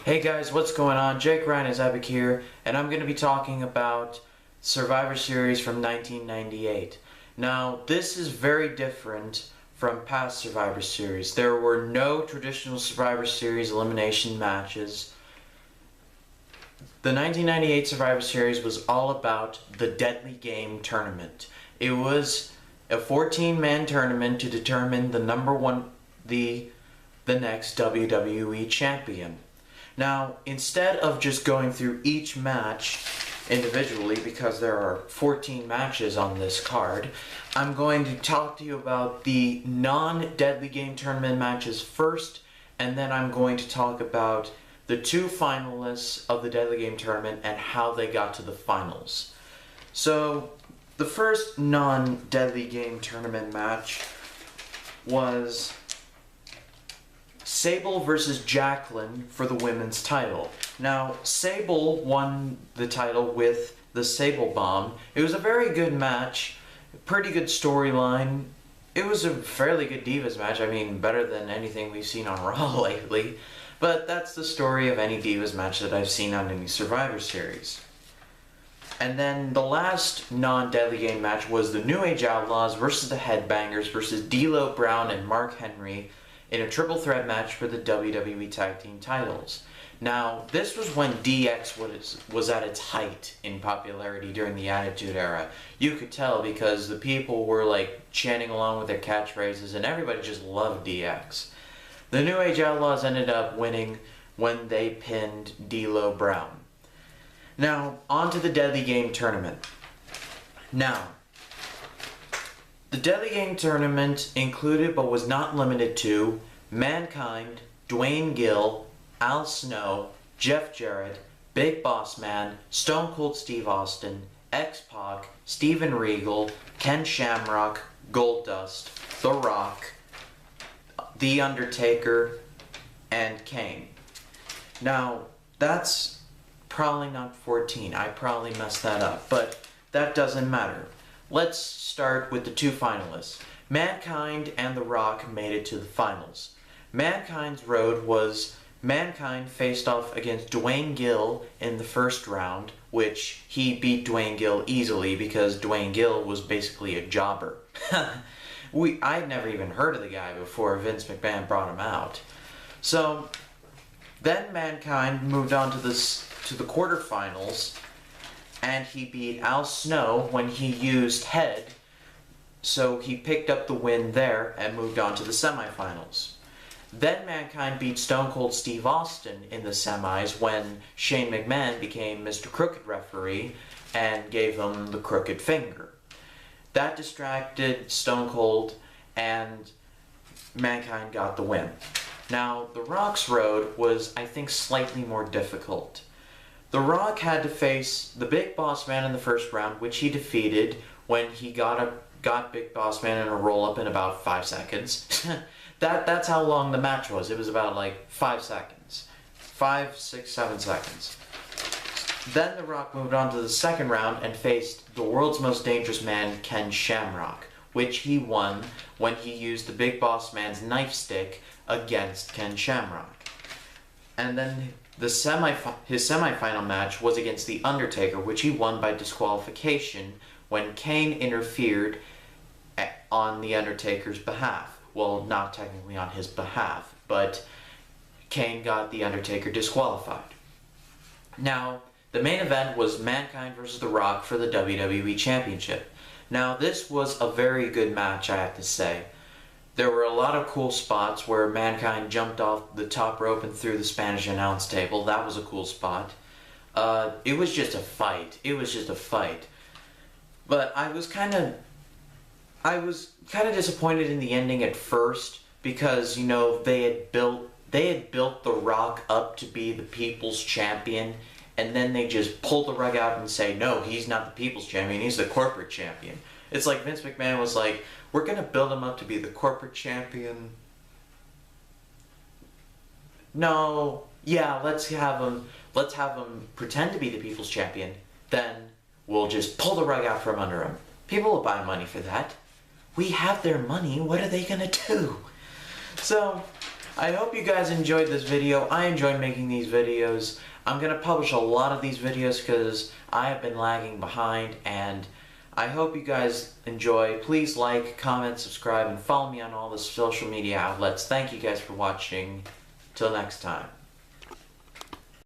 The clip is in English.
Hey guys, what's going on? Jake Ryan is Epic here, and I'm going to be talking about Survivor Series from 1998. Now, this is very different from past Survivor Series. There were no traditional Survivor Series elimination matches. The 1998 Survivor Series was all about the Deadly Game tournament. It was a 14-man tournament to determine the next WWE champion. Now, instead of just going through each match individually, because there are 14 matches on this card, I'm going to talk to you about the non-Deadly Game tournament matches first, and then I'm going to talk about the two finalists of the Deadly Game tournament and how they got to the finals. So, the first non-Deadly Game tournament match was Sable versus Jacqueline for the women's title. Now, Sable won the title with the Sable Bomb. It was a very good match, pretty good storyline. It was a fairly good Divas match. I mean, better than anything we've seen on Raw lately. But that's the story of any Divas match that I've seen on any Survivor Series. And then the last non-Deadly Game match was the New Age Outlaws versus the Headbangers versus D'Lo Brown and Mark Henry in a triple threat match for the WWE Tag Team titles. Now, this was when DX was at its height in popularity during the Attitude Era. You could tell because the people were like chanting along with their catchphrases and everybody just loved DX. The New Age Outlaws ended up winning when they pinned D'Lo Brown. Now, on to the Deadly Game tournament. Now, the Deadly Game tournament included, but was not limited to, Mankind, Dwayne Gill, Al Snow, Jeff Jarrett, Big Boss Man, Stone Cold Steve Austin, X-Pac, Steven Regal, Ken Shamrock, Goldust, The Rock, The Undertaker, and Kane. Now, that's probably not 14. I probably messed that up, but that doesn't matter. Let's start with the two finalists. Mankind and The Rock made it to the finals. Mankind's road was Mankind faced off against Dwayne Gill in the first round, which he beat Dwayne Gill easily because Dwayne Gill was basically a jobber. I'd never even heard of the guy before Vince McMahon brought him out. So, then Mankind moved on to the quarterfinals, and he beat Al Snow when he used Head, so he picked up the win there and moved on to the semifinals. Then Mankind beat Stone Cold Steve Austin in the semis when Shane McMahon became Mr. Crooked referee and gave him the crooked finger. That distracted Stone Cold and Mankind got the win. Now, The Rock's road was, I think, slightly more difficult. The Rock had to face the Big Boss Man in the first round, which he defeated when he got Big Boss Man in a roll-up in about 5 seconds. That's how long the match was. It was about like 5 seconds. 5, 6, 7 seconds. Then The Rock moved on to the second round and faced the world's most dangerous man, Ken Shamrock, which he won when he used the Big Boss Man's knife stick against Ken Shamrock. And then his semifinal match was against The Undertaker, which he won by disqualification when Kane interfered on The Undertaker's behalf. Well, not technically on his behalf, but Kane got The Undertaker disqualified. Now, the main event was Mankind versus The Rock for the WWE Championship. Now, this was a very good match, I have to say. There were a lot of cool spots where Mankind jumped off the top rope and through the Spanish announce table. That was a cool spot. It was just a fight. But I was kind of disappointed in the ending at first because, you know, they had built The Rock up to be the people's champion, and then they just pull the rug out and say, no, he's not the people's champion, he's the corporate champion. It's like Vince McMahon was like, we're gonna build him up to be the corporate champion. No, yeah, let's have him pretend to be the people's champion, then we'll just pull the rug out from under him. People will buy money for that. We have their money, what are they gonna do? So, I hope you guys enjoyed this video. I enjoyed making these videos. I'm going to publish a lot of these videos because I have been lagging behind, and I hope you guys enjoy. Please like, comment, subscribe, and follow me on all the social media outlets. Thank you guys for watching. Till next time.